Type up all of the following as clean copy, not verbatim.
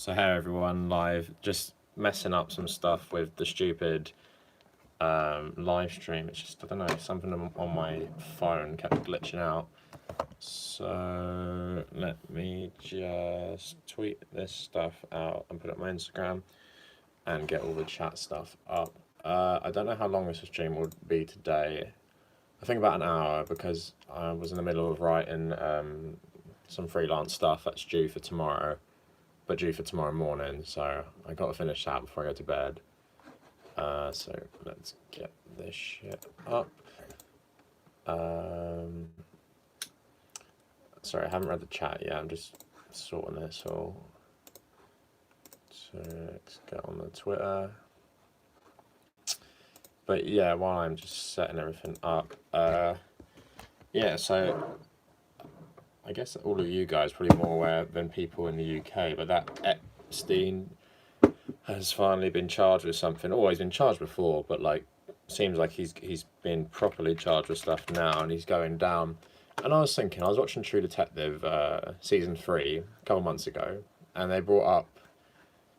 So hey everyone, live, just messing up some stuff with the stupid live stream. It's just, I don't know, something on my phone kept glitching out. So let me just tweet this stuff out and put it on my Instagram and get all the chat stuff up. I don't know how long this stream will be today. I think about an hour, because I was in the middle of writing some freelance stuff that's due for tomorrow. But due for tomorrow morning, so I got to finish that before I go to bed. So let's get this shit up. Sorry, I haven't read the chat yet. I'm just sorting this all. So let's get on the Twitter. But yeah, while I'm just setting everything up, yeah. So I guess all of you guys are probably more aware than people in the UK, but that Epstein has finally been charged with something. Always been charged before, but like seems like he's been properly charged with stuff now, and he's going down. And I was thinking, I was watching True Detective season 3 a couple months ago, and they brought up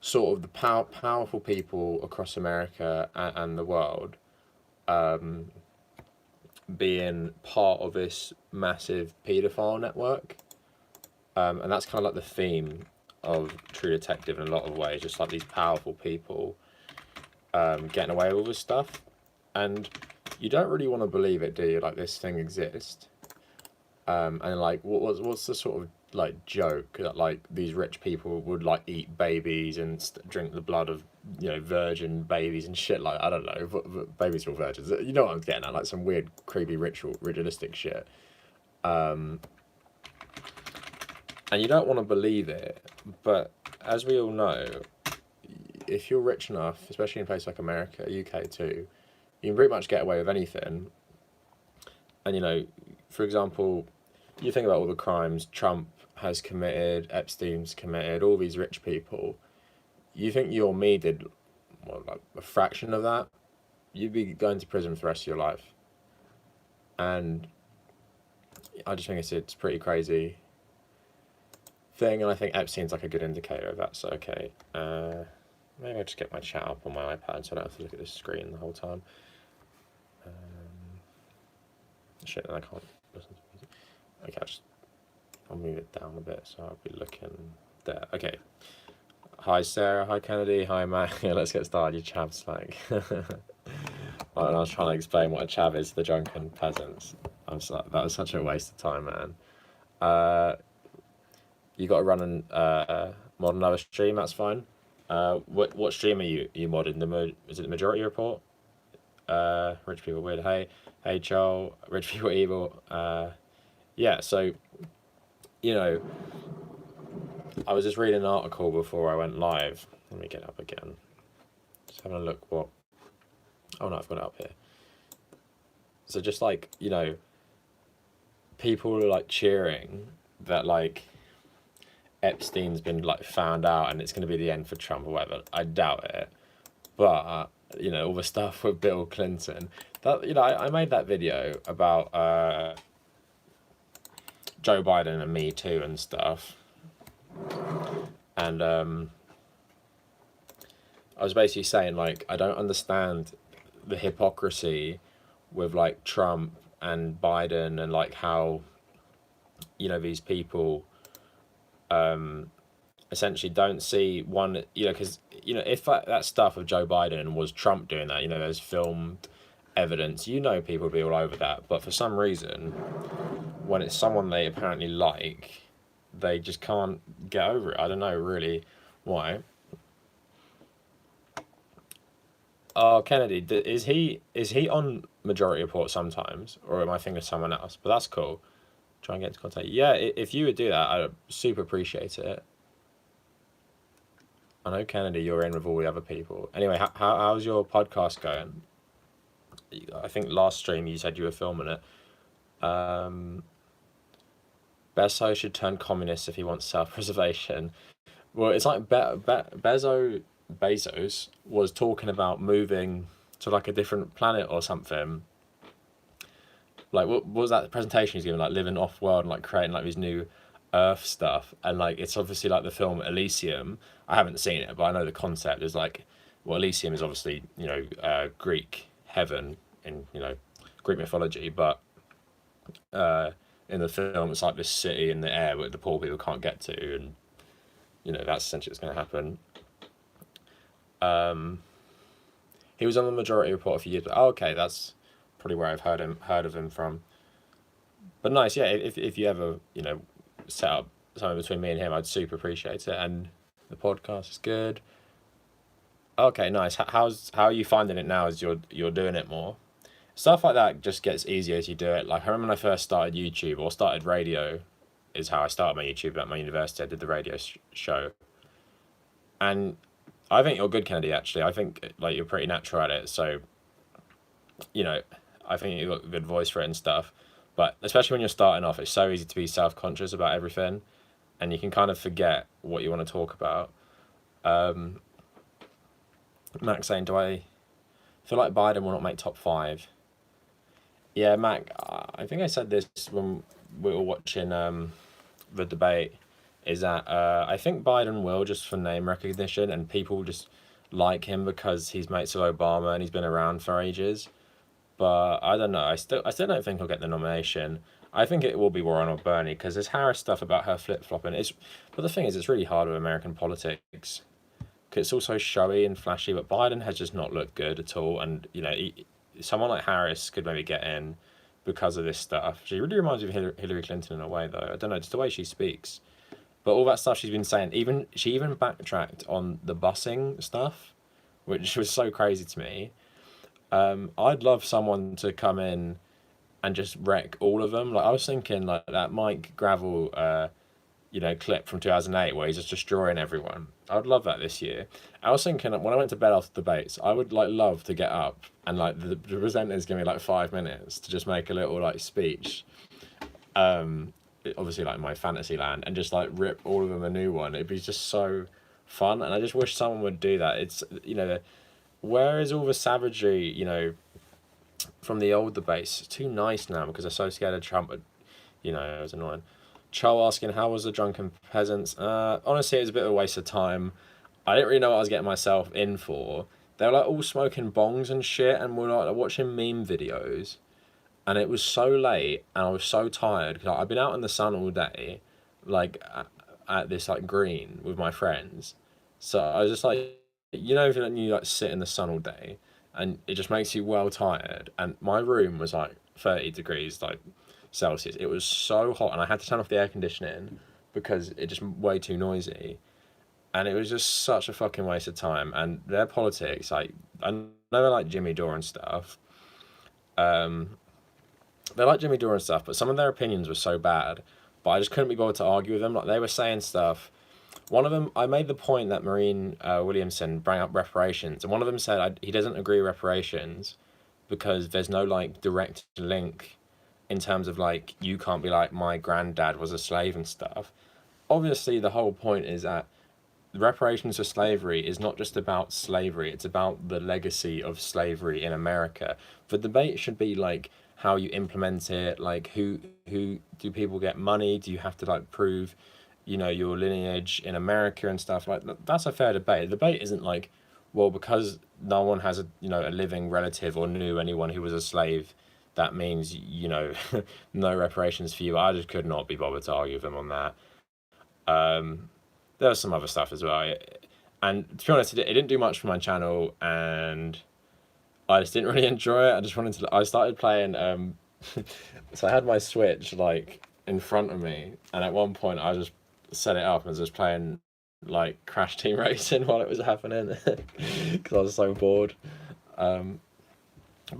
sort of the powerful people across America and the world being part of this massive paedophile network, and that's kind of like the theme of True Detective in a lot of ways, just like these powerful people getting away with all this stuff, and you don't really want to believe it, do you? Like, this thing exists, and like what's the sort of like joke that like these rich people would like eat babies and drink the blood of, you know, virgin babies and shit, like, I don't know, but babies are virgins, you know what I'm getting at, like some weird creepy ritualistic shit, and you don't want to believe it, but as we all know, if you're rich enough, especially in places like America, UK too, you can pretty much get away with anything. And, you know, for example, you think about all the crimes Trump has committed, Epstein's committed, all these rich people. You think you or me did, well, like a fraction of that, you'd be going to prison for the rest of your life. And I just think it's pretty crazy thing, and I think Epstein's like a good indicator of that. So okay, maybe I'll just get my chat up on my iPad so I don't have to look at this screen the whole time. Shit, and I can't listen to music. Okay, I'll move it down a bit so I'll be looking there. Okay. Hi Sarah, hi Kennedy, hi Matt. Yeah, let's get started. Your chav's like. Well, and I was trying to explain what a chav is to the drunken peasants. I was like, that was such a waste of time, man. You got to run and mod another stream. That's fine. What stream are you modding? Is it the Majority Report? Rich people weird. Hey Joel. Rich people evil. Yeah. So, you know, I was just reading an article before I went live. Let me get it up again. Just having a look. What? Oh no, I've got it up here. So just like, you know, people are like cheering that like Epstein's been like found out and it's going to be the end for Trump or whatever. I doubt it, but you know, all the stuff with Bill Clinton, that, you know, I made that video about Joe Biden and Me Too and stuff, and I was basically saying, like, I don't understand the hypocrisy with like Trump and Biden, and like how, you know, these people essentially don't see one, you know, because, you know, if that stuff of Joe Biden was Trump doing that, you know, there's filmed evidence, you know, people would be all over that. But for some reason, when it's someone they apparently like, they just can't get over it. I don't know really why. Oh, Kennedy, is he on Majority Report sometimes, or am I thinking of someone else? But that's cool. Try and get into contact. Yeah, if you would do that, I'd super appreciate it. I know, Kennedy, you're in with all the other people. Anyway, how's your podcast going? I think last stream you said you were filming it. Bezos should turn communist if he wants self-preservation. Well, it's like Bezos was talking about moving to like a different planet or something. Like, what was that presentation he's giving? Like living off-world and like creating like these new Earth stuff, and like it's obviously like the film Elysium. I haven't seen it, but I know the concept is like, well, Elysium is obviously Greek heaven in Greek mythology, but in the film it's like this city in the air where the poor people can't get to, and that's essentially what's going to happen. He was on the Majority Report a few years, but okay, that's probably where I've heard of him from. But nice, yeah. If you ever set up something between me and him, I'd super appreciate it. And the podcast is good. Okay, nice. How are you finding it now as you're doing it more? Stuff like that just gets easier as you do it. Like I remember when I first started YouTube or started radio, is how I started my YouTube at my university. I did the radio show, and I think you're good, Kennedy. Actually, I think like you're pretty natural at it. So, I think you've got a good voice for it and stuff. But especially when you're starting off, it's so easy to be self-conscious about everything, and you can kind of forget what you want to talk about. Max saying, "Do I feel like Biden will not make top 5?" Yeah, Mac. I think I said this when we were watching the debate. Is that I think Biden will, just for name recognition, and people just like him because he's mates with Obama and he's been around for ages. But I don't know. I still don't think he'll get the nomination. I think it will be Warren or Bernie because there's Harris stuff about her flip flopping. But the thing is, it's really hard with American politics because it's all so showy and flashy. But Biden has just not looked good at all, and someone like Harris could maybe get in because of this stuff. She really reminds me of Hillary Clinton in a way, though. I don't know, just the way she speaks. But all that stuff she's been saying, she even backtracked on the busing stuff, which was so crazy to me. I'd love someone to come in and just wreck all of them. Like I was thinking, like that Mike Gravel, clip from 2008 where he's just destroying everyone. I'd love that this year. I was thinking when I went to bed after debates, I would like love to get up and like the presenters give me like 5 minutes to just make a little like speech. Obviously like my fantasy land and just like rip all of them a new one. It'd be just so fun, and I just wish someone would do that. It's where is all the savagery from the old debates? It's too nice now because they're so scared of Trump. It was annoying. Cho asking how was the drunken peasants? Honestly, it was a bit of a waste of time. I didn't really know what I was getting myself in for. They were like all smoking bongs and shit, and we're like watching meme videos. And it was so late, and I was so tired because I've been out in the sun all day, like at this like green with my friends. So I was just like, if you like sit in the sun all day, and it just makes you well tired. And my room was like 30 degrees like Celsius. It was so hot, and I had to turn off the air conditioning because it just way too noisy. And it was just such a fucking waste of time. And their politics, like I know they like Jimmy Dore and stuff. They like Jimmy Dore and stuff, but some of their opinions were so bad. But I just couldn't be bothered to argue with them. Like they were saying stuff. One of them, I made the point that Maureen Williamson brought up reparations, and one of them said he doesn't agree with reparations because there's no like direct link in terms of like you can't be like my granddad was a slave and stuff. Obviously, the whole point is that reparations for slavery is not just about slavery; it's about the legacy of slavery in America. The debate should be like how you implement it, like who do people get money? Do you have to like prove, your lineage in America and stuff like that? That's a fair debate. The debate isn't like, well, because no one has a living relative or knew anyone who was a slave, that means no reparations for you. I just could not be bothered to argue with them on that. There was some other stuff as well, and to be honest, it didn't do much for my channel, and I just didn't really enjoy it. I started playing, so I had my Switch like in front of me, and at one point I just set it up and was just playing like Crash Team Racing while it was happening because I was so bored. But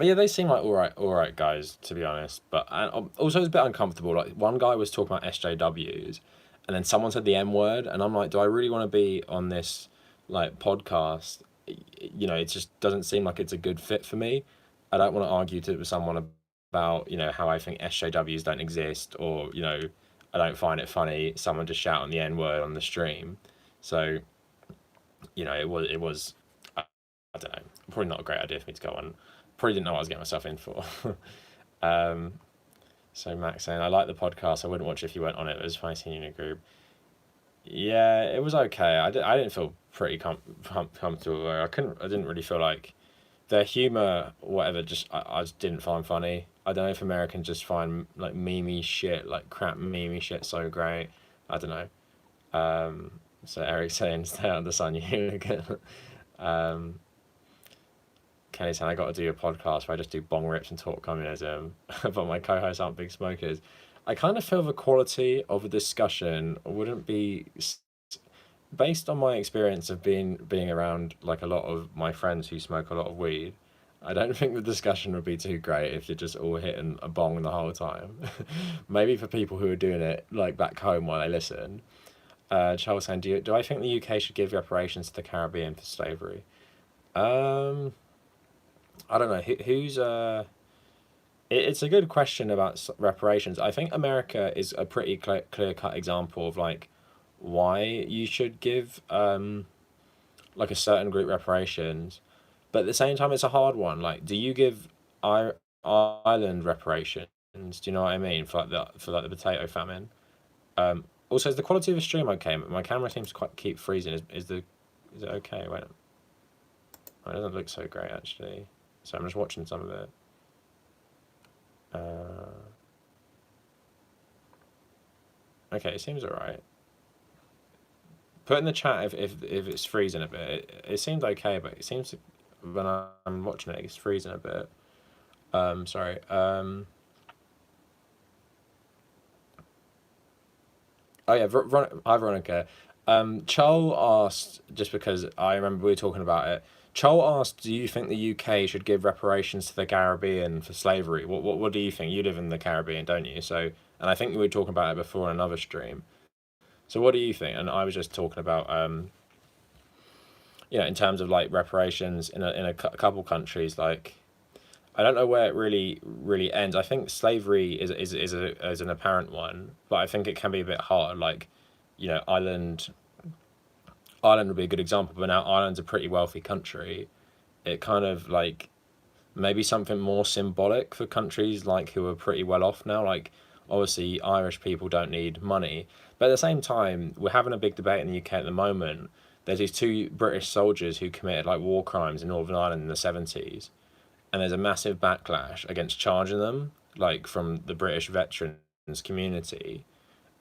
yeah, they seem like all right guys, to be honest. But also it's a bit uncomfortable. Like one guy was talking about SJWs, and then someone said the M word, and I'm like, do I really want to be on this like podcast? It just doesn't seem like it's a good fit for me. I don't want to argue with someone about how I think SJWs don't exist, or I don't find it funny someone just shouting the N word on the stream. So it was I don't know, probably not a great idea for me to go on. Probably didn't know what I was getting myself in for. So Max saying, I like the podcast. I wouldn't watch it if you weren't on it. It was funny seeing you in a group. Yeah, it was okay. I didn't feel pretty comfortable. I didn't really feel like their humor, whatever. Just I just didn't find funny. I don't know if Americans just find like memey shit, like crap memey shit, so great. I don't know. So Eric saying, "Stay out of the sun, you again." um, Kenny saying, "I got to do a podcast where I just do bong rips and talk communism, but my co-hosts aren't big smokers." I kind of feel the quality of a discussion wouldn't be based on my experience of being around like a lot of my friends who smoke a lot of weed. I don't think the discussion would be too great if you're just all hitting a bong the whole time. Maybe for people who are doing it like back home while they listen. Charles saying, do I think the UK should give reparations to the Caribbean for slavery? Um, I don't know. It's a good question about reparations. I think America is a pretty clear cut example of like why you should give like a certain group reparations, but at the same time it's a hard one. Like, do you give Ireland reparations? Do you know what I mean for like the potato famine? Also, is the quality of the stream okay? My camera seems to quite keep freezing. Is it okay? Wait, it doesn't look so great actually. So I'm just watching some of it. Okay, it seems alright. Put in the chat if it's freezing a bit. It seemed okay, but it seems to, when I'm watching it, it's freezing a bit. Sorry. Oh yeah, hi Veronica. Chol asked, just because I remember we were talking about it. Chol asked, "Do you think the UK should give reparations to the Caribbean for slavery? What do you think? You live in the Caribbean, don't you? So, and I think we were talking about it before in another stream. So, what do you think?" And I was just talking about in terms of like reparations in a couple countries, like I don't know where it really ends. I think slavery is an apparent one, but I think it can be a bit hard. Like, Ireland would be a good example, but now Ireland's a pretty wealthy country. It kind of like maybe something more symbolic for countries like who are pretty well off now. Like obviously Irish people don't need money, but at the same time we're having a big debate in the UK at the moment. There's these two British soldiers who committed like war crimes in Northern Ireland in the 70s, and there's a massive backlash against charging them like from the British veterans community.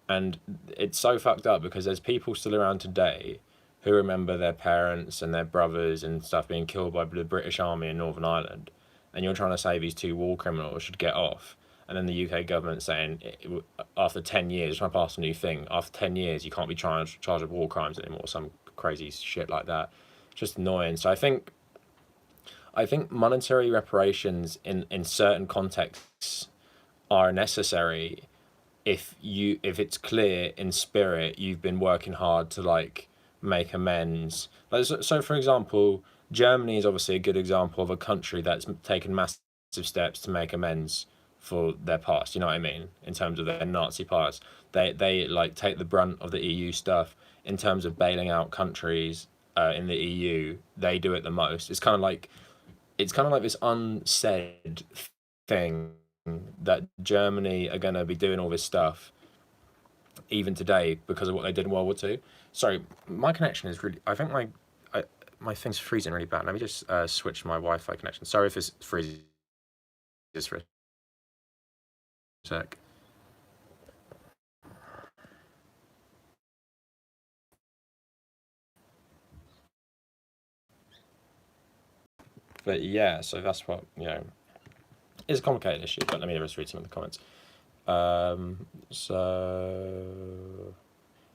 And it's so fucked up because there's people still around today who remember their parents and their brothers and stuff being killed by the British Army in Northern Ireland, and you're trying to say these two war criminals should get off, and then the UK government saying after 10 years, trying to pass a new thing, after 10 years you can't be charged with war crimes anymore, some crazy shit like that. It's just annoying. So I think monetary reparations in certain contexts are necessary if it's clear in spirit you've been working hard to like make amends. Like so for example, Germany is obviously a good example of a country that's taken massive steps to make amends for their past. You know what I mean? In terms of their Nazi past, they like take the brunt of the EU stuff in terms of bailing out countries in the EU. They do it the most. It's kind of like this unsaid thing that Germany are going to be doing all this stuff even today because of what they did in World War Two. Sorry, my connection is really. I think my thing's freezing really bad. Let me just switch my Wi-Fi connection. Sorry if it's freezes just for a sec. But yeah, so that's what it's a complicated issue. But let me just read some of the comments. So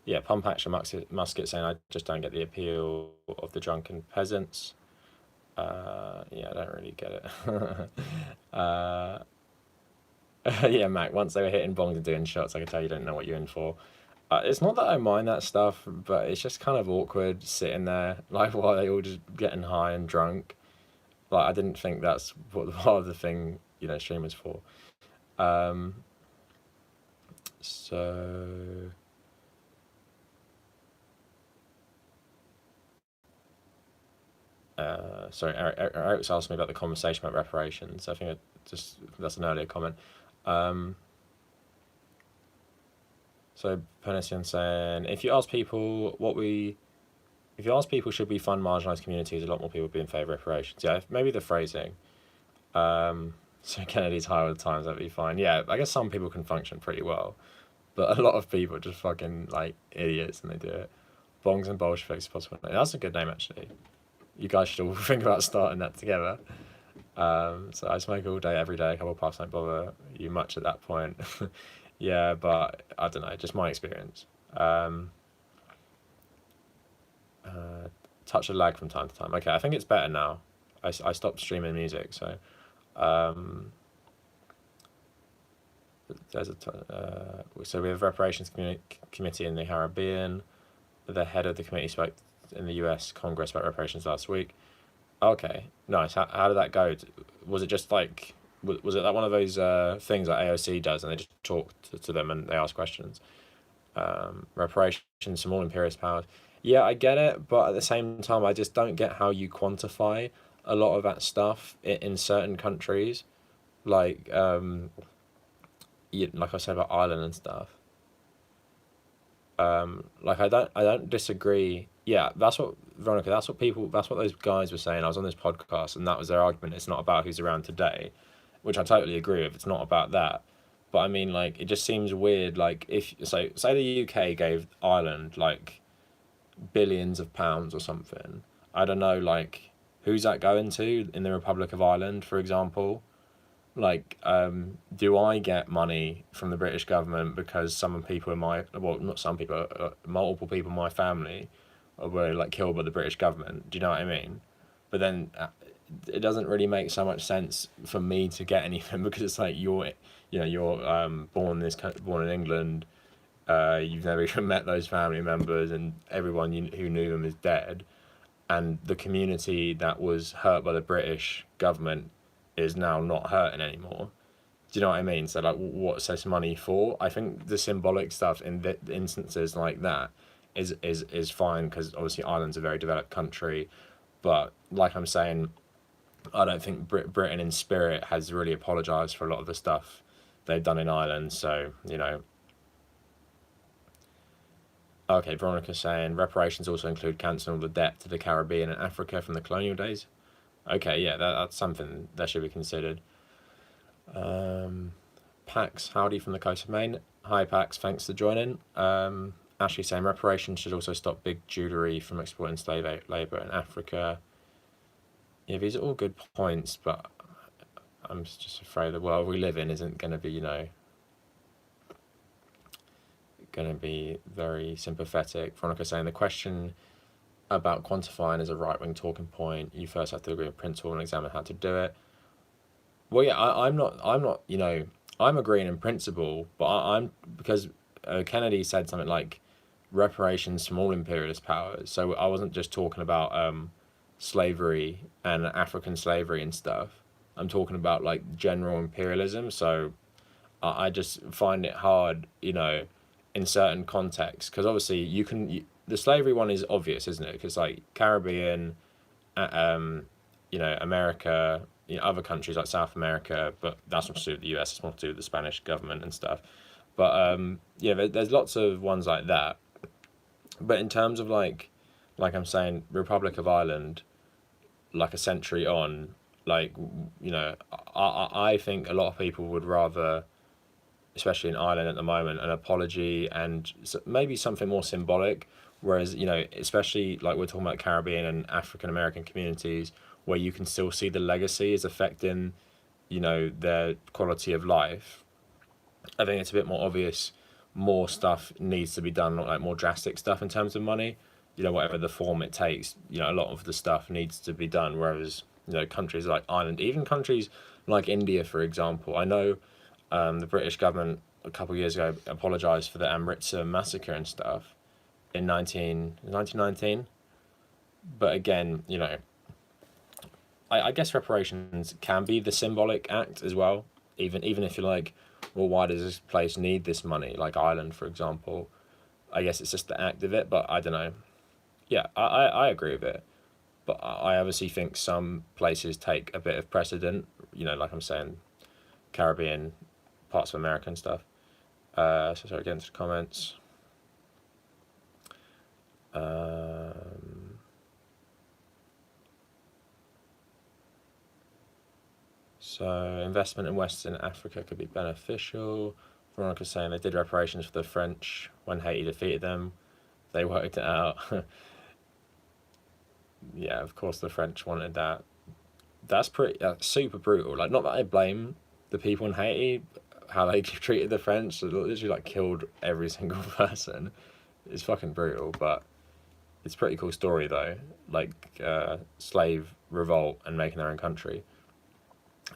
yeah, Pump Action Musket saying, "I just don't get the appeal of the drunken peasants." Yeah, I don't really get it. Yeah, Mac, once they were hitting bongs and doing shots, I could tell you don't know what you're in for. It's not that I mind that stuff, but it's just kind of awkward sitting there, like while they all just getting high and drunk. Like, I didn't think that's what part of the thing, streamers for. Um, so sorry, Eric's asked me about the conversation about reparations. I think that's an earlier comment. Um, So Pernician saying, if you ask people should we fund marginalised communities, a lot more people would be in favour of reparations. Yeah, maybe the phrasing. So Kennedy's high all the times, that'd be fine. Yeah, I guess some people can function pretty well, but a lot of people are just fucking like idiots and they do it. Bongs and Bolsheviks, possible. That's a good name actually. You guys should all think about starting that together. So I smoke all day, every day, a couple of puffs don't bother you much at that point. Yeah, but I don't know, just my experience. Touch of lag from time to time. Okay, I think it's better now. I stopped streaming music, so there's so we have reparations committee in the Caribbean. The head of the committee spoke in the U.S. Congress about reparations last week. Okay, nice. How did that go? Was it just like was it like one of those things that AOC does, and they just talk to them and they ask questions? Reparations, small imperialist powers. Yeah, I get it, but at the same time, I just don't get how you quantify a lot of that stuff in certain countries, like like I said about Ireland and stuff. Like I don't disagree. Yeah, that's what Veronica. That's what people. That's what those guys were saying. I was on this podcast, and that was their argument. It's not about who's around today, which I totally agree with. It's not about that. But I mean, like, it just seems weird. Like, if so, say the UK gave Ireland like billions of pounds or something. I don't know, like, who's that going to in the Republic of Ireland, for example? Like, do I get money from the British government because some people in my, well, not some people, multiple people in my family were like killed by the British government? Do you know what I mean? But then it doesn't really make so much sense for me to get anything because it's like you're born in England, you've never even met those family members, and everyone who knew them is dead, and the community that was hurt by the British government is now not hurting anymore. Do you know what I mean? So like, what's this money for? I think the symbolic stuff in the instances like that is fine because obviously Ireland's a very developed country, but like I'm saying, I don't think Britain in spirit has really apologised for a lot of the stuff they've done in Ireland. So okay, Veronica's saying reparations also include cancelling all the debt to the Caribbean and Africa from the colonial days. Okay, yeah, that's something that should be considered. Pax, howdy from the coast of Maine. Hi, Pax, thanks for joining. Ashley saying reparations should also stop big Jewellery from exporting slave labour in Africa. Yeah, these are all good points, but I'm just afraid the world we live in isn't going to be, going to be very sympathetic. Veronica saying the question about quantifying is a right-wing talking point. You first have to agree with principle and examine how to do it. Well, yeah, I'm not, I'm agreeing in principle, but I'm because Kennedy said something like reparations from all imperialist powers. So I wasn't just talking about slavery and African slavery and stuff. I'm talking about like general imperialism. So I just find it hard, in certain contexts, because obviously the slavery one is obvious, isn't it? Because like Caribbean, America, other countries like South America, but that's not to do with the US. It's more to do with the Spanish government and stuff. But there's lots of ones like that. But in terms of like I'm saying, Republic of Ireland, like a century on, like I think a lot of people would rather, especially in Ireland at the moment, an apology and maybe something more symbolic. Whereas, especially like we're talking about Caribbean and African American communities where you can still see the legacy is affecting, their quality of life. I think it's a bit more obvious. More stuff needs to be done, like more drastic stuff in terms of money. Whatever the form it takes, a lot of the stuff needs to be done. Whereas, countries like Ireland, even countries like India, for example, I know the British government a couple of years ago apologised for the Amritsar massacre and stuff in 1919. But again, I guess reparations can be the symbolic act as well. Even if you're like, well, why does this place need this money? Like Ireland, for example. I guess it's just the act of it, but I don't know. Yeah, I agree with it. But I obviously think some places take a bit of precedent, like I'm saying, Caribbean, parts of America and stuff. So sorry, get into the comments. So investment in Western Africa could be beneficial. Veronica's saying they did reparations for the French when Haiti defeated them. They worked it out. Yeah, of course the French wanted that. That's super brutal. Like, not that I blame the people in Haiti, how they treated the French. They literally like killed every single person. It's fucking brutal, but it's a pretty cool story though. Like, slave revolt and making their own country.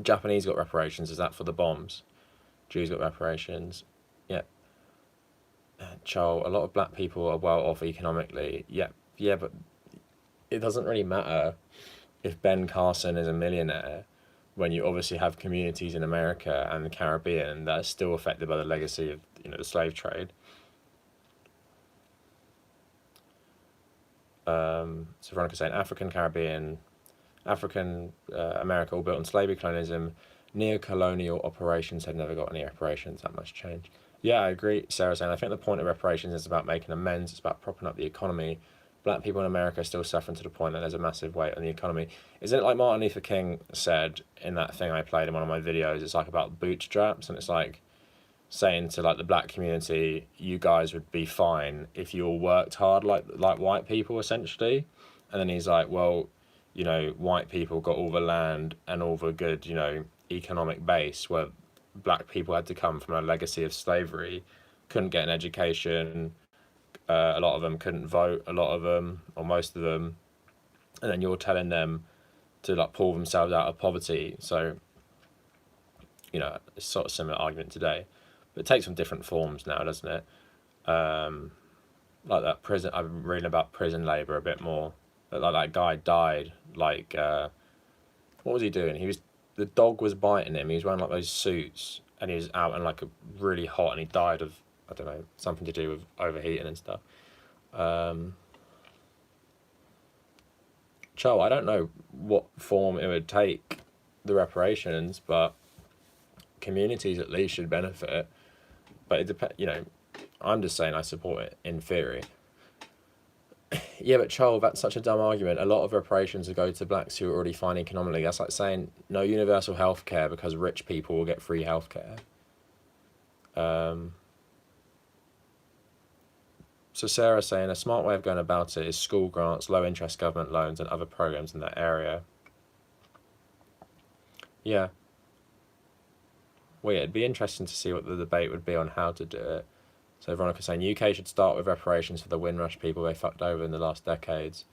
Japanese got reparations. Is that for the bombs? Jews got reparations. Yeah. Chol, a lot of black people are well off economically. Yeah, but it doesn't really matter if Ben Carson is a millionaire when you obviously have communities in America and the Caribbean that are still affected by the legacy of, the slave trade. So Veronica's saying African America all built on slavery, colonialism, neo-colonial operations had never got any reparations. That must change. Yeah, I agree. Sarah saying I think the point of reparations is about making amends. It's about propping up the economy. Black people in America are still suffering to the point that there's a massive weight on the economy. Isn't it like Martin Luther King said in that thing I played in one of my videos? It's like about bootstraps, and it's like saying to like the black community, you guys would be fine if you all worked hard like white people essentially. And then he's like, well, white people got all the land and all the good, economic base, where black people had to come from a legacy of slavery, couldn't get an education. A lot of them couldn't vote, a lot of them, or most of them. And then you're telling them to like pull themselves out of poverty. So, it's sort of similar argument today. But it takes on different forms now, doesn't it? Like that prison, I've been reading about prison labour a bit more. Like that guy died, like, what was he doing? The dog was biting him, he was wearing like those suits, and he was out in like a really hot, and he died of, I don't know, something to do with overheating and stuff. I don't know what form it would take, the reparations, but communities at least should benefit. But it depends, I'm just saying I support it in theory. Yeah, but that's such a dumb argument. A lot of reparations will go to blacks who are already fine economically. That's like saying no universal health care because rich people will get free health care. So Sarah's saying a smart way of going about it is school grants, low interest government loans, and other programs in that area. Yeah. Well, yeah, it'd be interesting to see what the debate would be on how to do it. So Veronica's saying UK should start with reparations for the Windrush people they fucked over in the last decades.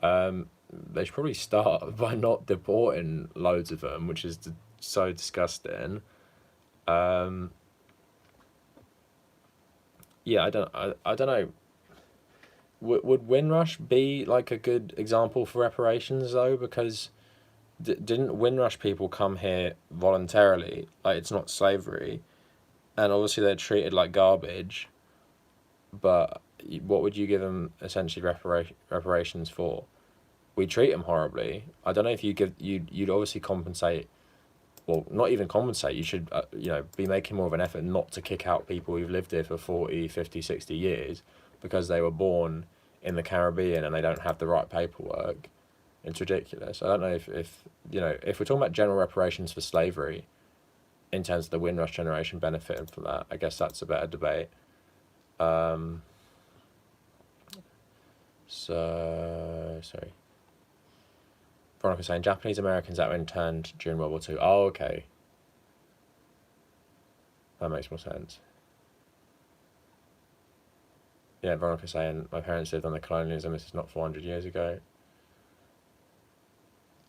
They should probably start by not deporting loads of them, which is so disgusting. Yeah, I don't know. Would Windrush be like a good example for reparations though? Because didn't Windrush people come here voluntarily? Like, it's not slavery, and obviously they're treated like garbage. But what would you give them essentially reparations for? We treat them horribly. I don't know if you'd obviously compensate. Well, not even compensate, you should, be making more of an effort not to kick out people who've lived here for 40, 50, 60 years because they were born in the Caribbean and they don't have the right paperwork. It's ridiculous. I don't know if we're talking about general reparations for slavery, in terms of the Windrush generation benefiting from that, I guess that's a better debate. Sorry. Veronica saying Japanese Americans that were interned during World War II. Oh, okay. That makes more sense. Yeah, Veronica saying my parents lived under colonialism. This is not 400 years ago.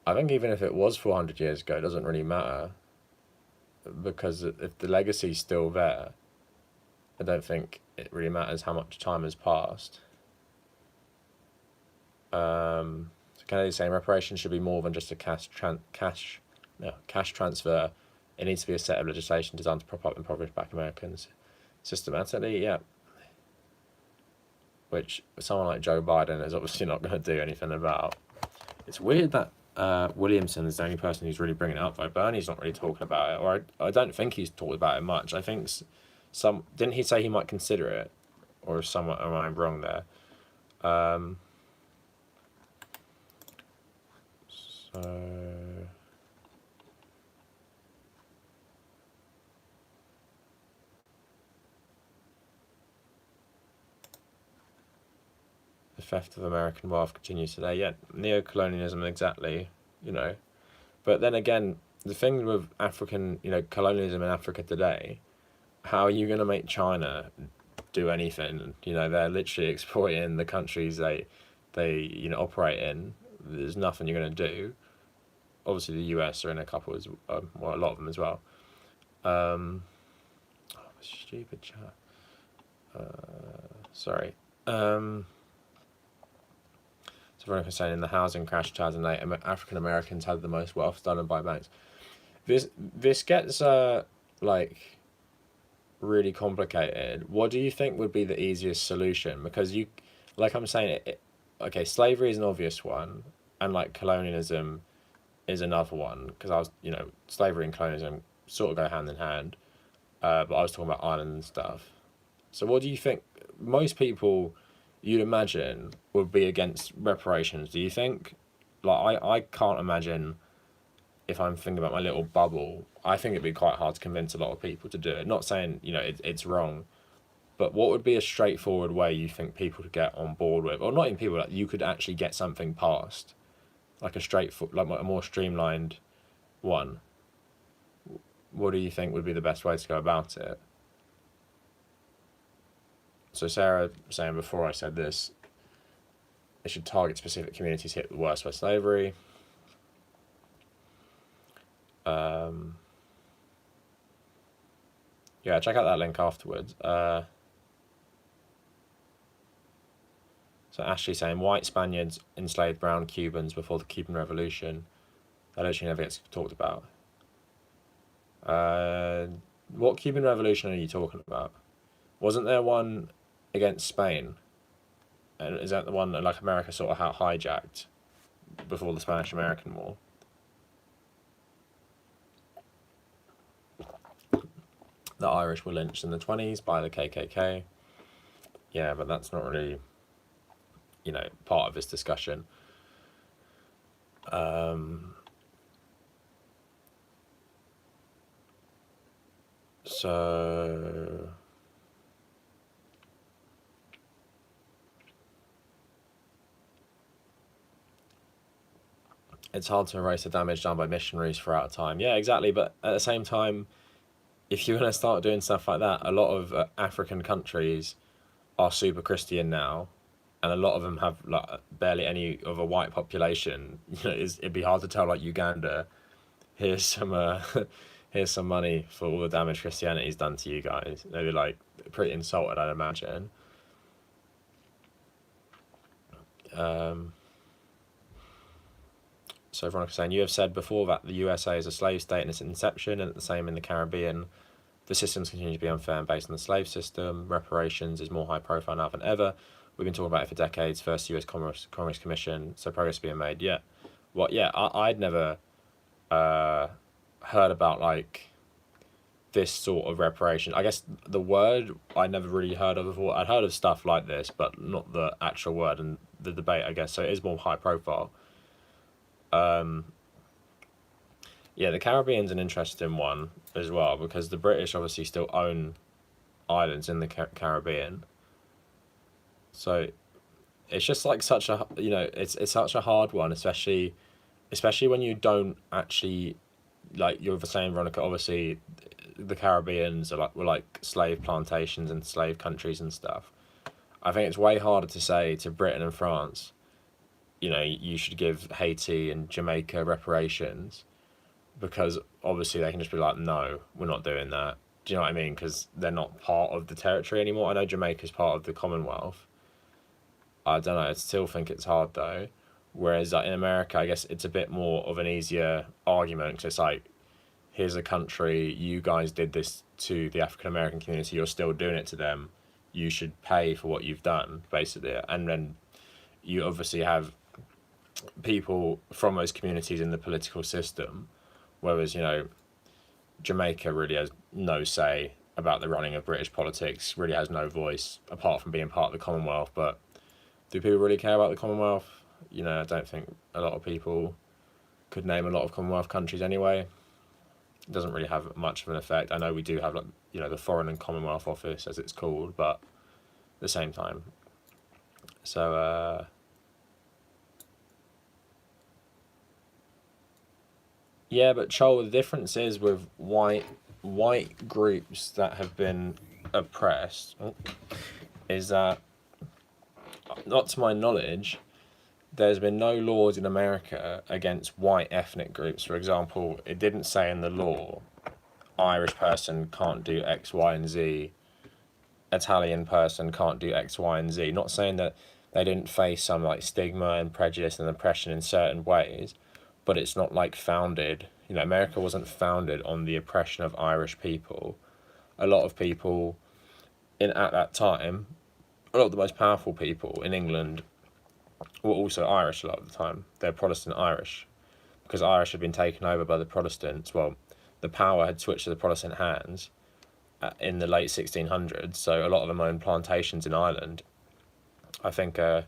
I think even if it was 400 years ago, it doesn't really matter, because if the legacy's still there, I don't think it really matters how much time has passed. Kennedy's saying reparations should be more than just a cash transfer. It needs to be a set of legislation designed to prop up impoverished black Americans systematically. Yeah. Which someone like Joe Biden is obviously not going to do anything about. It's weird that Williamson is the only person who's really bringing it up, though. Bernie's not really talking about it, or I don't think he's talked about it much. I think Didn't he say he might consider it, or somewhat am I wrong there? So the theft of American wealth continues today. Yeah, neo-colonialism, exactly. But then again, the thing with African, colonialism in Africa today, how are you going to make China do anything? They're literally exploiting the countries they operate in. There's nothing you're going to do. Obviously, the US are in a couple a lot of them as well. Stupid chat. Sorry. So Veronica saying in the housing crash 2008, African Americans had the most wealth stolen by banks. This gets really complicated. What do you think would be the easiest solution? Because like I'm saying, okay, slavery is an obvious one, and colonialism is another one. Because slavery and colonialism sort of go hand in hand. But I was talking about Ireland and stuff. So what do you think? Most people, you'd imagine, would be against reparations. Do you think? I can't imagine. If I'm thinking about my little bubble, I think it'd be quite hard to convince a lot of people to do it. Not saying it's wrong, but what would be a straightforward way you think people to get on board with, or not even people, you could actually get something passed, like a more streamlined one. What do you think would be the best way to go about it? So Sarah saying before I said this, it should target specific communities hit the worst by slavery. Yeah, check out that link afterwards. So Ashley saying white Spaniards enslaved brown Cubans before the Cuban Revolution. That actually never gets talked about. What Cuban Revolution are you talking about? Wasn't there one against Spain? And is that the one that America sort of hijacked before the Spanish-American War? The Irish were lynched in the 1920s by the KKK. Yeah, but that's not really, part of this discussion. So it's hard to erase the damage done by missionaries throughout time. Yeah, exactly. But at the same time, if you're going to start doing stuff like that, a lot of African countries are super Christian now, and a lot of them have barely any of a white population. It'd be hard to tell Uganda, here's some here's some money for all the damage Christianity's done to you guys. They'd be pretty insulted, I'd imagine. So Veronica saying, you have said before that the USA is a slave state in its inception, and the same in the Caribbean. The systems continue to be unfair and based on the slave system. Reparations is more high profile now than ever. We've been talking about it for decades. First US Commerce Commission, so progress is being made. Yeah. I'd never heard about this sort of reparation. I guess the word I never really heard of before. I'd heard of stuff like this, but not the actual word and the debate, I guess. So it is more high profile. Yeah, the Caribbean's an interesting one as well, because the British obviously still own islands in the Caribbean. So it's just such a it's such a hard one, especially when you don't actually you're saying, Veronica. Obviously, the Caribbeans are were slave plantations and slave countries and stuff. I think it's way harder to say to Britain and France, you should give Haiti and Jamaica reparations, because obviously they can just be no, we're not doing that. Do you know what I mean? Because they're not part of the territory anymore. I know Jamaica's part of the Commonwealth. I don't know. I still think it's hard though. Whereas in America, I guess it's a bit more of an easier argument, because it's here's a country, you guys did this to the African American community, you're still doing it to them. You should pay for what you've done, basically. And then you obviously have people from those communities in the political system, whereas Jamaica really has no say about the running of British politics, really has no voice apart from being part of the Commonwealth. But do people really care about the Commonwealth? You know, I don't think a lot of people could name a lot of Commonwealth countries anyway. It doesn't really have much of an effect. I know we do have, like, you know, the Foreign and Commonwealth Office, as it's called, but at the same time. So, yeah, but Chol, the difference is with white groups that have been oppressed, is that, not to my knowledge, there's been no laws in America against white ethnic groups. For example, it didn't say in the law, Irish person can't do X, Y, and Z, Italian person can't do X, Y, and Z. Not saying that they didn't face some like stigma and prejudice and oppression in certain ways, but it's not like founded. You know, America wasn't founded on the oppression of Irish people. A lot of people at that time, a lot of the most powerful people in England were also Irish a lot of the time. They're Protestant Irish, because Irish had been taken over by the Protestants. Well, the power had switched to the Protestant hands in the late 1600s, so a lot of them owned plantations in Ireland. I think, you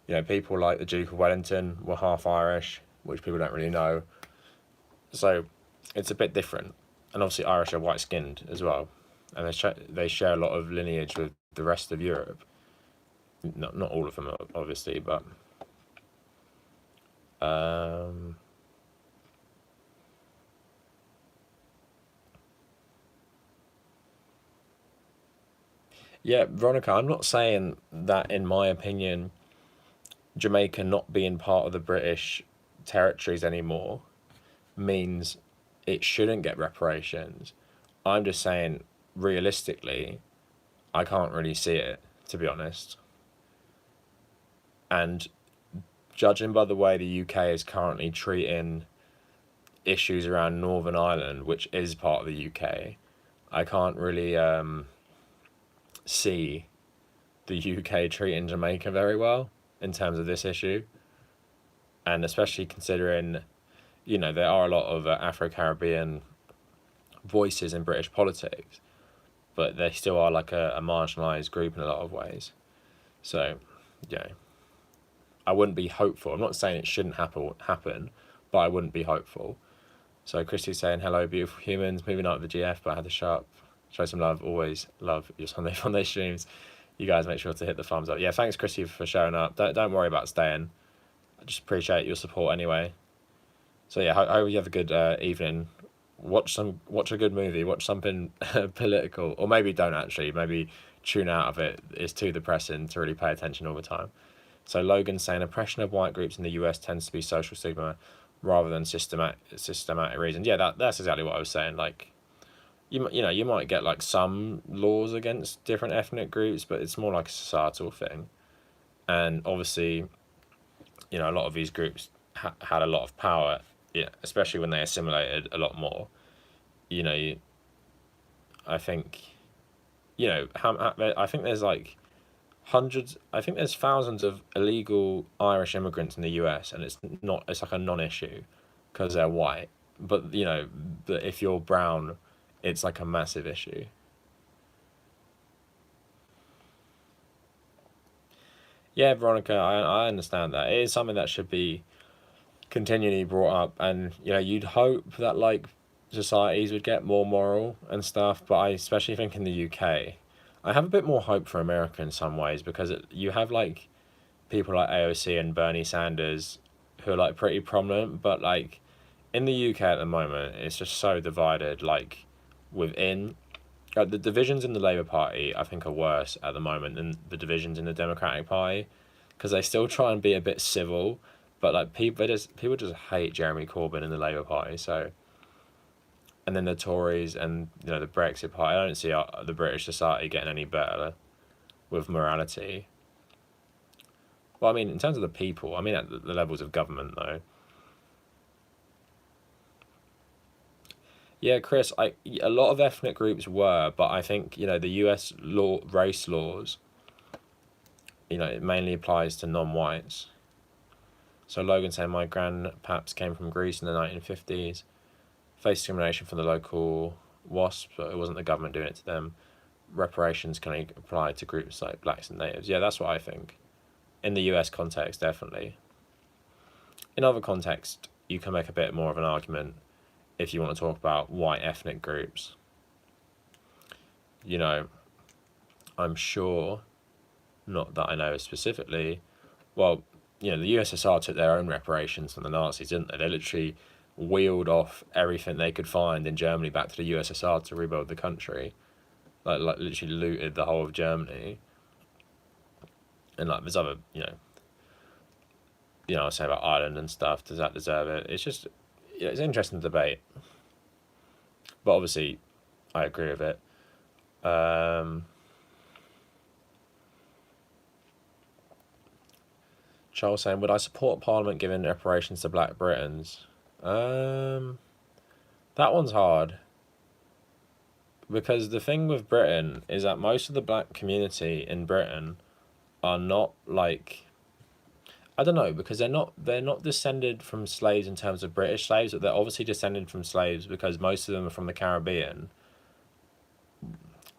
know, people like the Duke of Wellington were half Irish, which people don't really know. So it's a bit different. And obviously Irish are white-skinned as well, and they share a lot of lineage with the rest of Europe. Not all of them, obviously, but yeah, Veronica, I'm not saying that, in my opinion, Jamaica not being part of the British territories anymore means it shouldn't get reparations. I'm just saying, realistically, I can't really see it, to be honest. And judging by the way the UK is currently treating issues around Northern Ireland, which is part of the UK, I can't really see the UK treating Jamaica very well in terms of this issue. And especially considering, you know, there are a lot of Afro-Caribbean voices in British politics, but they still are like a marginalised group in a lot of ways. So, yeah, I wouldn't be hopeful. I'm not saying it shouldn't happen, but I wouldn't be hopeful. So Christy's saying, hello, beautiful humans, moving up the GF, but I had to show some love. Always love your Sunday Funday streams. You guys make sure to hit the thumbs up. Yeah, thanks, Christy, for showing up. Don't worry about staying. I just appreciate your support anyway. So yeah, hope you have a good evening. Watch a good movie. Watch something political, or maybe don't actually. Maybe tune out of it. It's too depressing to really pay attention all the time. So Logan's saying oppression of white groups in the US tends to be social stigma rather than systematic reasons. Yeah, that's exactly what I was saying. Like, you know, you might get like some laws against different ethnic groups, but it's more like a societal thing. And obviously, you know, a lot of these groups had a lot of power, yeah, especially when they assimilated a lot more. You know, I think, you know, I think there's like I think there's thousands of illegal Irish immigrants in the US, and it's like a non-issue because they're white. But, you know, if you're brown, it's like a massive issue. Yeah, Veronica, I understand that. It is something that should be continually brought up, and, you know, you'd hope that, like, societies would get more moral and stuff, but I especially think in the UK, I have a bit more hope for America in some ways, because you have, like, people like AOC and Bernie Sanders who are, like, pretty prominent, but, like, in the UK at the moment, it's just so divided, like, within. The divisions in the Labour Party, I think, are worse at the moment than the divisions in the Democratic Party, because they still try and be a bit civil, but, like, people just hate Jeremy Corbyn in the Labour Party. So, and then the Tories and, you know, the Brexit Party. I don't see the British society getting any better with morality. Well, I mean, in terms of the people, I mean, at the levels of government, though. Yeah, Chris, a lot of ethnic groups were, but I think, you know, the US race laws, you know, it mainly applies to non-whites. So Logan saying, my grandpaps came from Greece in the 1950s, faced discrimination from the local WASP, but it wasn't the government doing it to them. reparations can only apply to groups like blacks and natives. Yeah, that's what I think. In the US context, definitely. In other contexts, you can make a bit more of an argument if you want to talk about white ethnic groups. You know, I'm sure, not that I know specifically, well, you know, the USSR took their own reparations from the Nazis, didn't they? They literally wheeled off everything they could find in Germany back to the USSR to rebuild the country. Like literally looted the whole of Germany. And like there's other, I say about Ireland and stuff. Does that deserve it? It's just, it's an interesting debate. But obviously, I agree with it. Charles saying, would I support Parliament giving reparations to Black Britons? That one's hard. Because the thing with Britain is that most of the black community in Britain are not like, I don't know, because they're not descended from slaves in terms of British slaves, but they're obviously descended from slaves because most of them are from the Caribbean.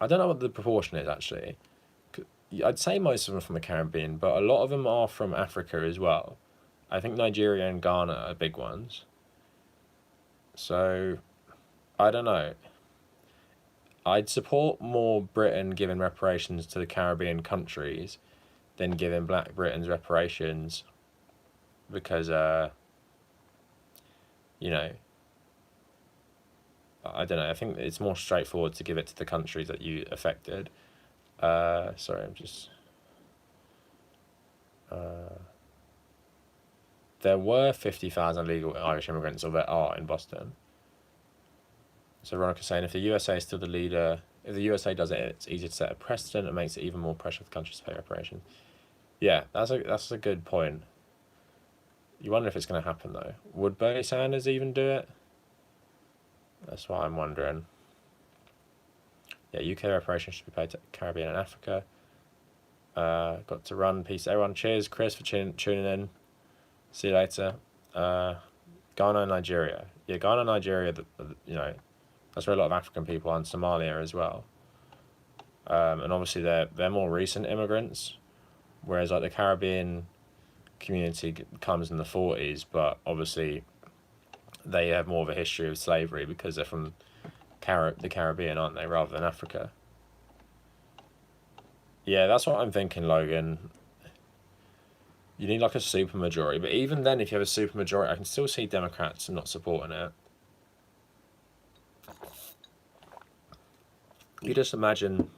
I don't know what the proportion is actually. I'd say most of them are from the Caribbean, but a lot of them are from Africa as well. I think Nigeria and Ghana are big ones. So, I don't know. I'd support more Britain giving reparations to the Caribbean countries than giving Black Britons reparations because, I don't know, I think it's more straightforward to give it to the countries that you affected. Sorry, I'm just... there were 50,000 legal Irish immigrants, or there are, in Boston. So Veronica's saying, if the USA is still the leader, if the USA does it, it's easy to set a precedent. It makes it even more pressure for countries to pay reparations. Yeah, that's a good point. You wonder if it's going to happen, though. Would Bernie Sanders even do it? That's what I'm wondering. Yeah, UK reparations should be paid to Caribbean and Africa. Got to run. Peace, everyone. Cheers, Chris, for tuning in. See you later. Ghana and Nigeria. Yeah, Ghana and Nigeria, that's where a lot of African people are, and Somalia as well. And obviously they're more recent immigrants, whereas like the Caribbean community comes in the 40s, but obviously they have more of a history of slavery because they're from the Caribbean, aren't they, rather than Africa. Yeah, that's what I'm thinking, Logan. You need like a supermajority, but even then, if you have a supermajority, I can still see Democrats not supporting it. You just imagine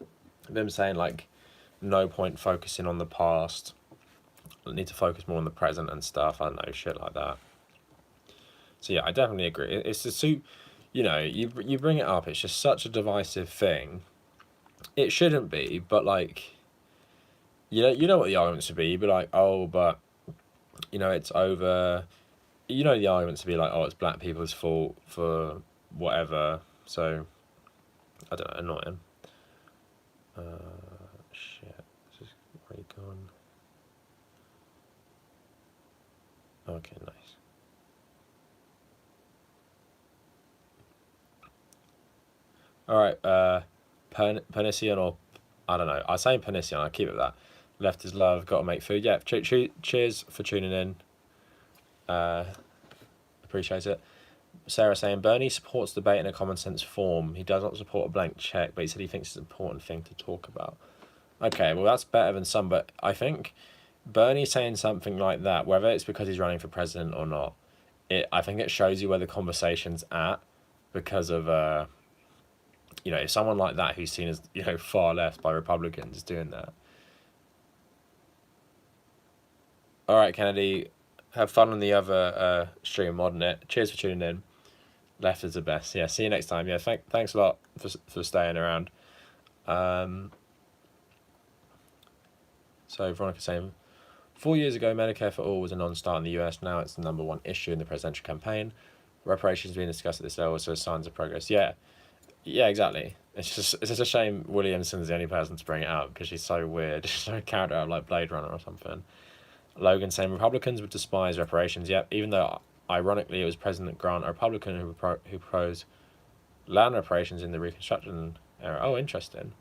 them saying like, no point focusing on the past. I need to focus more on the present and stuff. I don't know, shit like that. So yeah, I definitely agree. It's the you bring it up. It's just such a divisive thing. It shouldn't be, but like, you know what the arguments would be. You'd be like, oh, but it's over. The arguments would be like, oh, it's black people's fault for whatever. So I don't know, annoying. Shit. This is where you gone. Okay, nice. Alright, Pernicion, or I don't know. I say Pernicion, I keep it that. Left is love, gotta make food. Yeah, cheers for tuning in. Appreciate it. Sarah saying, Bernie supports debate in a common sense form. He does not support a blank check, but he said he thinks it's an important thing to talk about. Okay, well, that's better than some, but I think Bernie saying something like that, whether it's because he's running for president or not, I think it shows you where the conversation's at, because of, if someone like that who's seen as, far left by Republicans is doing that. All right, Kennedy, have fun on the other stream, modern it. Cheers for tuning in. Left is the best. Yeah, see you next time. Yeah, thanks a lot for staying around. So Veronica saying, 4 years ago, Medicare for All was a non-starter in the US. Now it's the #1 issue in the presidential campaign. Reparations being discussed at this level, so signs of progress. Yeah, exactly. It's just a shame Williamson's the only person to bring it up because she's so weird. She's like a character out of like Blade Runner or something. Logan saying Republicans would despise reparations. Yep, even though ironically it was President Grant, a Republican, who proposed land reparations in the Reconstruction era. Oh, interesting.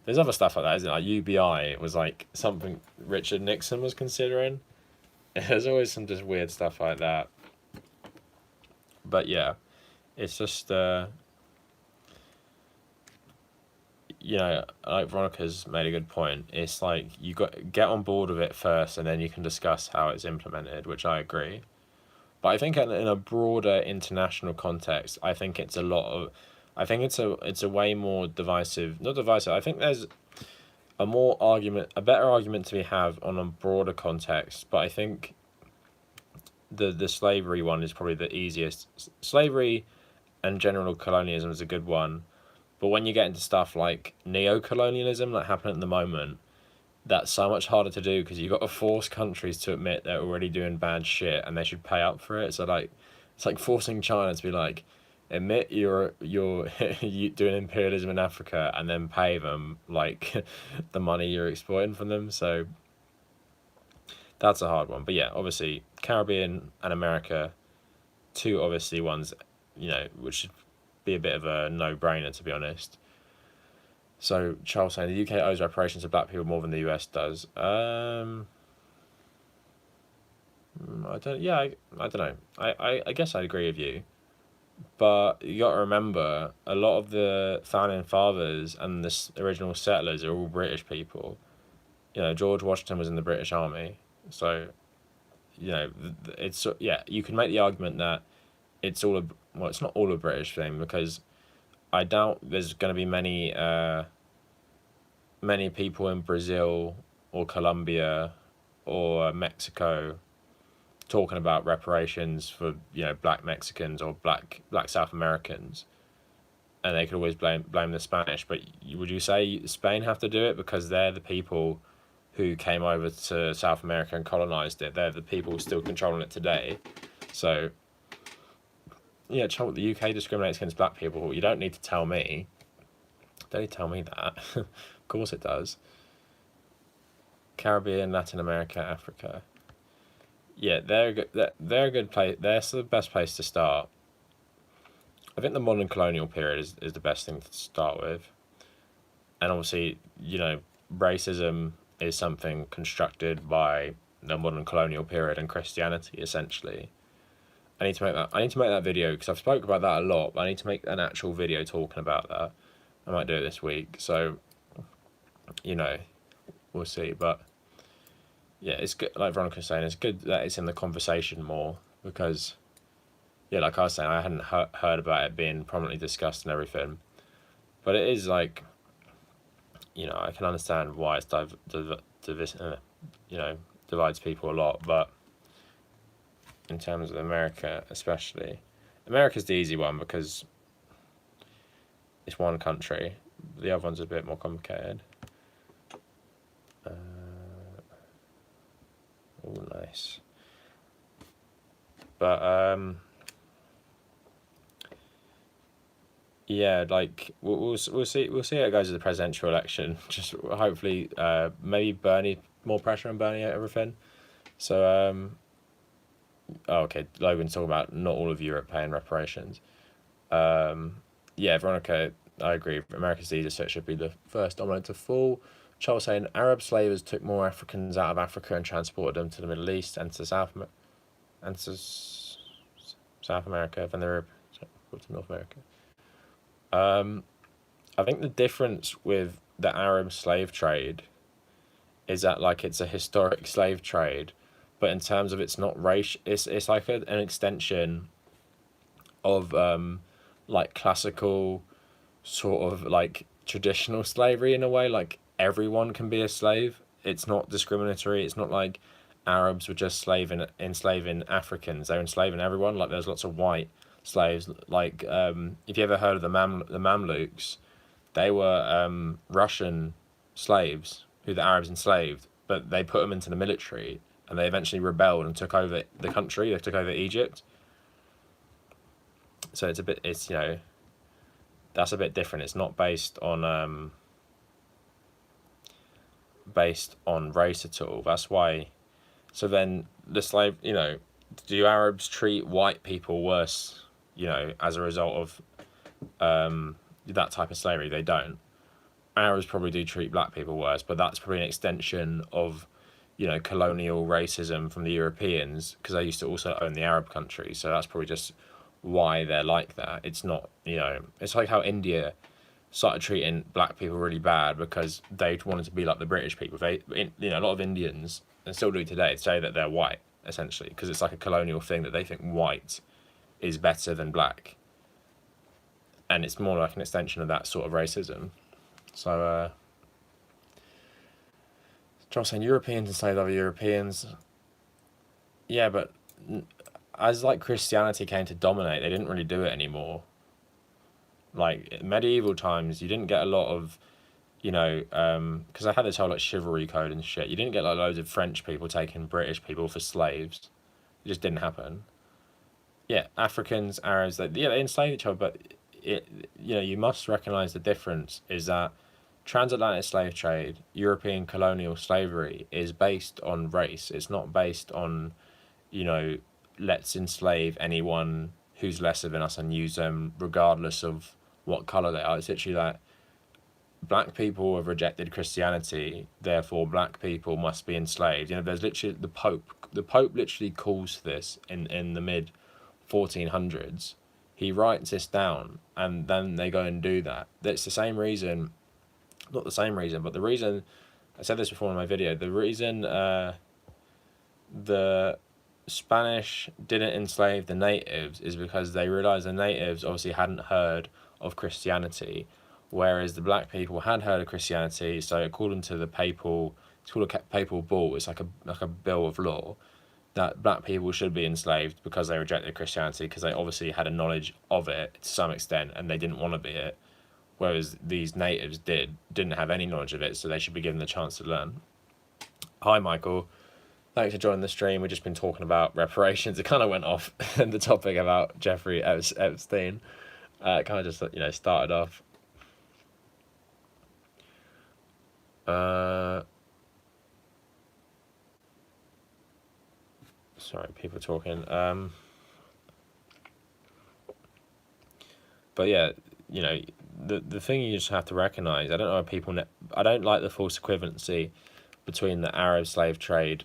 There's other stuff like that, isn't it? Like UBI was like something Richard Nixon was considering. There's always some just weird stuff like that. But yeah, it's just you know, like Veronica's made a good point. It's like you got get on board with it first, and then you can discuss how it's implemented, which I agree. But I think in a broader international context, I think it's a lot of, I think it's a way more divisive. Not divisive. I think there's a better argument to be have on a broader context. But I think the slavery one is probably the easiest. Slavery and general colonialism is a good one. But when you get into stuff like neo-colonialism, like happening at the moment, that's so much harder to do because you've got to force countries to admit they're already doing bad shit and they should pay up for it. So like, it's like forcing China to be like, admit you're you doing imperialism in Africa and then pay them like the money you're exploiting from them. So that's a hard one. But yeah, obviously Caribbean and America, two obviously ones, you know, which should be a bit of a no-brainer to be honest. So Charles saying the UK owes reparations to black people more than the US does. I don't. Yeah, I don't know. I guess I agree with you, but you got to remember a lot of the founding fathers and the original settlers are all British people. You know, George Washington was in the British Army, so you know it's yeah. You can make the argument that it's all a well, it's not all a British thing because I doubt there's going to be many people in Brazil or Colombia or Mexico talking about reparations for black Mexicans or black South Americans, and they could always blame the Spanish. But would you say Spain have to do it because they're the people who came over to South America and colonized it? They're the people still controlling it today. So yeah, the UK discriminates against black people. You don't need to tell me. Don't need to tell me that. Of course it does. Caribbean, Latin America, Africa. Yeah, they're a good place. They're the best place to start. I think the modern colonial period is the best thing to start with. And obviously, racism is something constructed by the modern colonial period and Christianity, essentially. I need to make that video because I've spoke about that a lot, but I need to make an actual video talking about that. I might do it this week. So, we'll see. But yeah, it's good. Like Veronica was saying, it's good that it's in the conversation more because, yeah, like I was saying, I hadn't heard about it being prominently discussed and everything. But it is like, I can understand why it's divides people a lot. But in terms of America, especially, America's the easy one because it's one country. The other one's a bit more complicated. Oh, nice. But yeah, like we'll see how it goes with the presidential election. Just hopefully, maybe Bernie, more pressure on Bernie and everything. So okay, Logan's talking about not all of Europe paying reparations. Yeah, Veronica, I agree. America's leader, so it should be the first domino to fall. Charles saying Arab slavers took more Africans out of Africa and transported them to the Middle East and to South America than they were to North America. I think the difference with the Arab slave trade is that like it's a historic slave trade, but in terms of it's not race, it's like an extension of like classical sort of like traditional slavery in a way. Like everyone can be a slave. It's not discriminatory. It's not like Arabs were just enslaving Africans. They're enslaving everyone. Like there's lots of white slaves. Like if you ever heard of the Mamluks, they were Russian slaves who the Arabs enslaved, but they put them into the military and they eventually rebelled and took over the country. They took over Egypt. So that's a bit different. It's not based on race at all. That's why. So then the slave, do Arabs treat white people worse, as a result of that type of slavery? They don't. Arabs probably do treat black people worse, but that's probably an extension of, you know, colonial racism from the Europeans, because they used to also own the Arab countries. So that's probably just why they're like that. It's not, you know, it's like how India started treating black people really bad because they wanted to be like the British people. You know, a lot of Indians, and still do today, say that they're white, essentially, because it's like a colonial thing that they think white is better than black. And it's more like an extension of that sort of racism. So, Josh saying Europeans enslaved other Europeans. Yeah, but as like Christianity came to dominate, they didn't really do it anymore. Like medieval times, you didn't get a lot of, you know, because I had this whole like chivalry code and shit. You didn't get like loads of French people taking British people for slaves. It just didn't happen. Yeah, Africans, Arabs, they enslaved each other, but you know, you must recognize the difference is that transatlantic slave trade, European colonial slavery is based on race. It's not based on, you know, let's enslave anyone who's lesser than us and use them regardless of what color they are. It's literally that black people have rejected Christianity, therefore black people must be enslaved. You know, there's literally the Pope. The Pope literally calls this in the mid 1400s. He writes this down, and then they go and do that. That's the same reason, not the same reason, but the reason, I said this before in my video, the reason the Spanish didn't enslave the natives is because they realized the natives obviously hadn't heard of Christianity, whereas the black people had heard of Christianity. So according to the papal, it's called a papal bull. It's like a bill of law that black people should be enslaved because they rejected Christianity, because they obviously had a knowledge of it to some extent and they didn't want to be it, whereas these natives didn't have any knowledge of it, so they should be given the chance to learn. Hi, Michael. Thanks for joining the stream. We've just been talking about reparations. It kind of went off the topic about Jeffrey Epstein. It kind of just, you know, started off. Sorry, people talking. But yeah, you know, the thing you just have to recognize, I don't know if people, I don't like the false equivalency between the Arab slave trade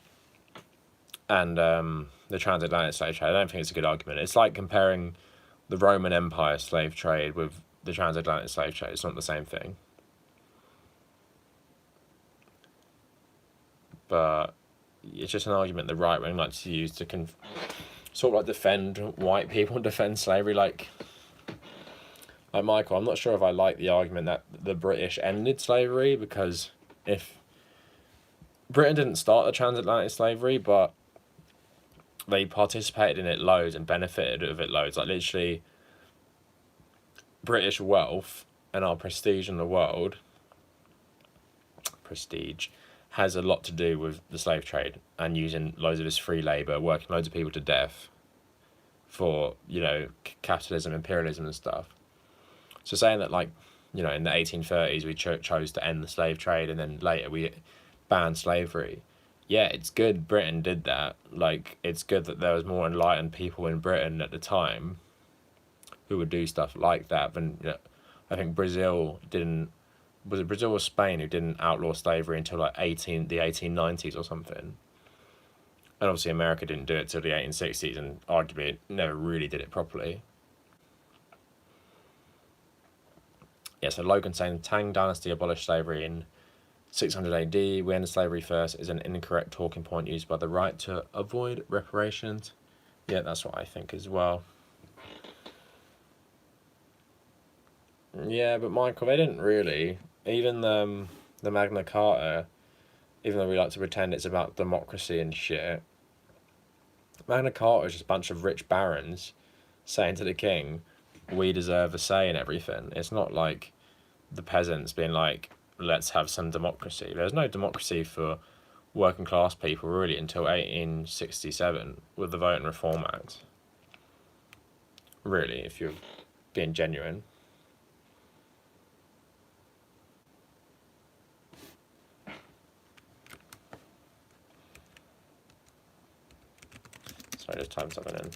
and the transatlantic slave trade. I don't think it's a good argument. It's like comparing the Roman Empire slave trade with the transatlantic slave trade. It's not the same thing. But it's just an argument the right wing likes to use to sort of like defend white people, defend slavery. Like Michael, I'm not sure if I like the argument that the British ended slavery, because if Britain didn't start the transatlantic slavery, but they participated in it loads and benefited of it loads. Like literally, British wealth and our prestige in the world, has a lot to do with the slave trade and using loads of this free labour, working loads of people to death for, you know, capitalism, imperialism and stuff. So saying that, like, you know, in the 1830s we chose to end the slave trade and then later we banned slavery. Yeah, it's good Britain did that. Like, it's good that there was more enlightened people in Britain at the time who would do stuff like that. And, you know, I think Brazil didn't, was it Brazil or Spain who didn't outlaw slavery until like the 1890s or something? And obviously America didn't do it till the 1860s, and arguably it never really did it properly. Yeah, so Logan saying the Tang Dynasty abolished slavery in 600 AD. We ended slavery first is an incorrect talking point used by the right to avoid reparations. Yeah, that's what I think as well. Yeah, but Michael, they didn't really. Even the Magna Carta, even though we like to pretend it's about democracy and shit, Magna Carta is just a bunch of rich barons saying to the king, we deserve a say in everything. It's not like the peasants being like, let's have some democracy. There's no democracy for working class people really until 1867 with the Voting Reform Act. Really, if you're being genuine. Sorry, just type something in.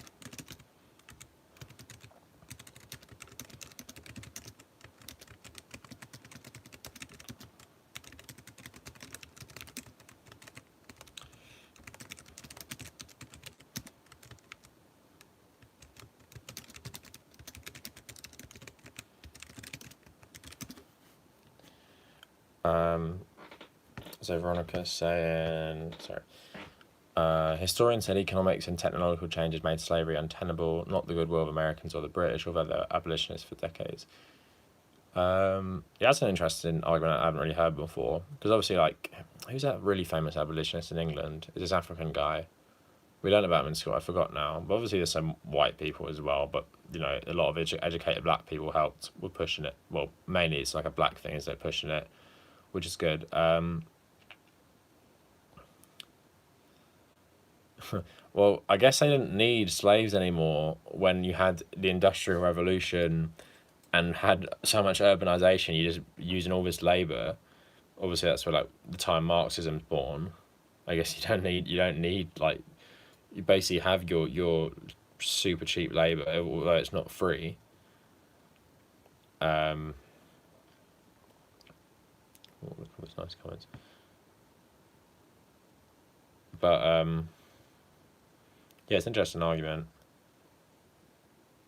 So Veronica's saying, sorry. Historians said economics and technological changes made slavery untenable, not the goodwill of Americans or the British, although they were abolitionists for decades. Yeah, that's an interesting argument I haven't really heard before. Because obviously, like, who's that really famous abolitionist in England? Is this African guy? We learned about him in school, I forgot now. But obviously there's some white people as well. But, you know, a lot of educated black people helped with pushing it. Well, mainly it's like a black thing, is they're pushing it, which is good. Well, I guess they didn't need slaves anymore when you had the Industrial Revolution and had so much urbanization. You just using all this labor. Obviously, that's where like the time Marxism's born. I guess you don't need like, you basically have your super cheap labor, although it's not free. Oh, look at those nice comments. But yeah, it's an interesting argument.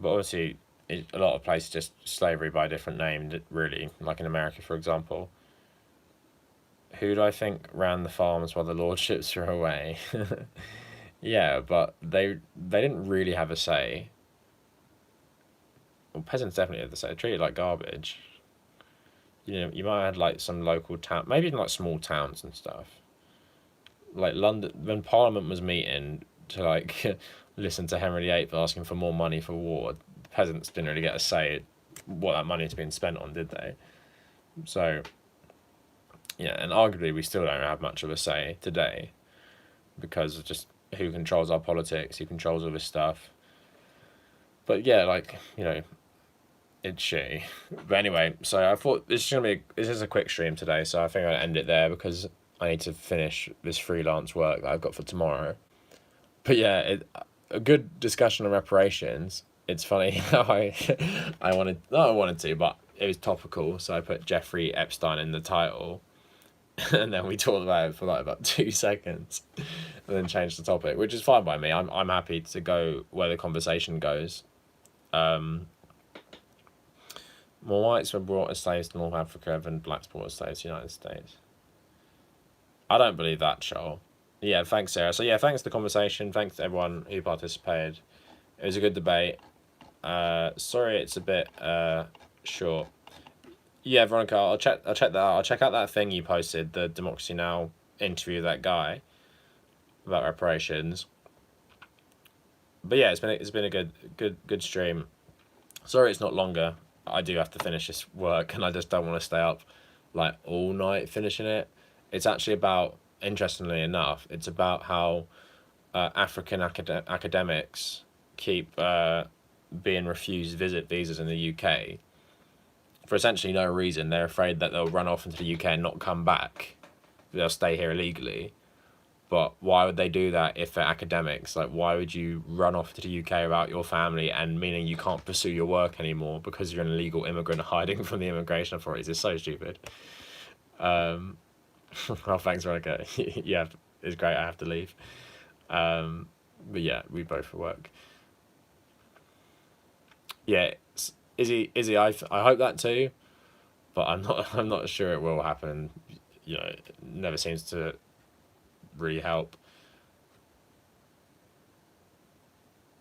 But obviously, a lot of places just slavery by a different name, really. Like in America, for example. Who do I think ran the farms while the lordships were away? Yeah, but they didn't really have a say. Well, peasants definitely had the say. They're treated like garbage. You know, you might have had like some local town, maybe in like small towns and stuff. Like London, when Parliament was meeting to like listen to Henry VIII asking for more money for war, the peasants didn't really get a say what that money is being spent on, did they? So, yeah, and arguably we still don't have much of a say today because of just who controls our politics, who controls all this stuff. But yeah, like, you know, it's shitty. But anyway, so I thought this is a quick stream today, so I think I'll end it there because I need to finish this freelance work that I've got for tomorrow. But yeah, a good discussion on reparations. It's funny how I wanted to, but it was topical, so I put Jeffrey Epstein in the title, and then we talked about it for like about 2 seconds, and then changed the topic, which is fine by me. I'm happy to go where the conversation goes. More whites were brought as slaves to North Africa than blacks brought as slaves to the United States. I don't believe that, Joel. Yeah, thanks, Sarah. So yeah, thanks for the conversation. Thanks to everyone who participated. It was a good debate. Sorry it's a bit short. Yeah, Veronica, I'll check that out. I'll check out that thing you posted, the Democracy Now! Interview of that guy about reparations. But yeah, it's been a good stream. Sorry it's not longer. I do have to finish this work and I just don't want to stay up like all night finishing it. It's actually about, interestingly enough, it's about how African academics keep being refused visit visas in the UK for essentially no reason. They're afraid that they'll run off into the UK and not come back. They'll stay here illegally. But why would they do that if they're academics? Like, why would you run off to the UK without your family and meaning you can't pursue your work anymore because you're an illegal immigrant hiding from the immigration authorities? It's so stupid. Oh, thanks, Veronica. Yeah, it's great. I have to leave. But yeah, we both work. Yeah, Izzy, I hope that too, but I'm not sure it will happen. You know, it never seems to really help.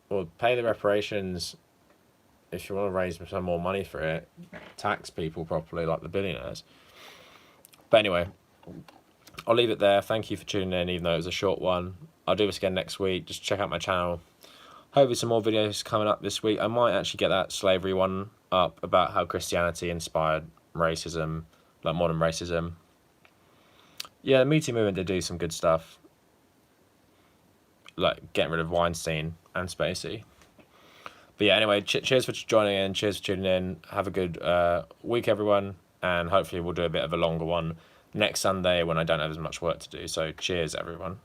Well, pay the reparations if you want to raise some more money for it. Tax people properly, like the billionaires. But anyway, I'll leave it there. Thank you for tuning in, even though it was a short one. I'll do this again next week. Just check out my channel. Hopefully some more videos coming up this week. I might actually get that slavery one up about how Christianity inspired racism, like modern racism. Yeah, the Me Too movement did do some good stuff, like getting rid of Weinstein and Spacey. But yeah, anyway, cheers for joining in. Cheers for tuning in. Have a good week, everyone. And hopefully we'll do a bit of a longer one next Sunday when I don't have as much work to do. So cheers, everyone.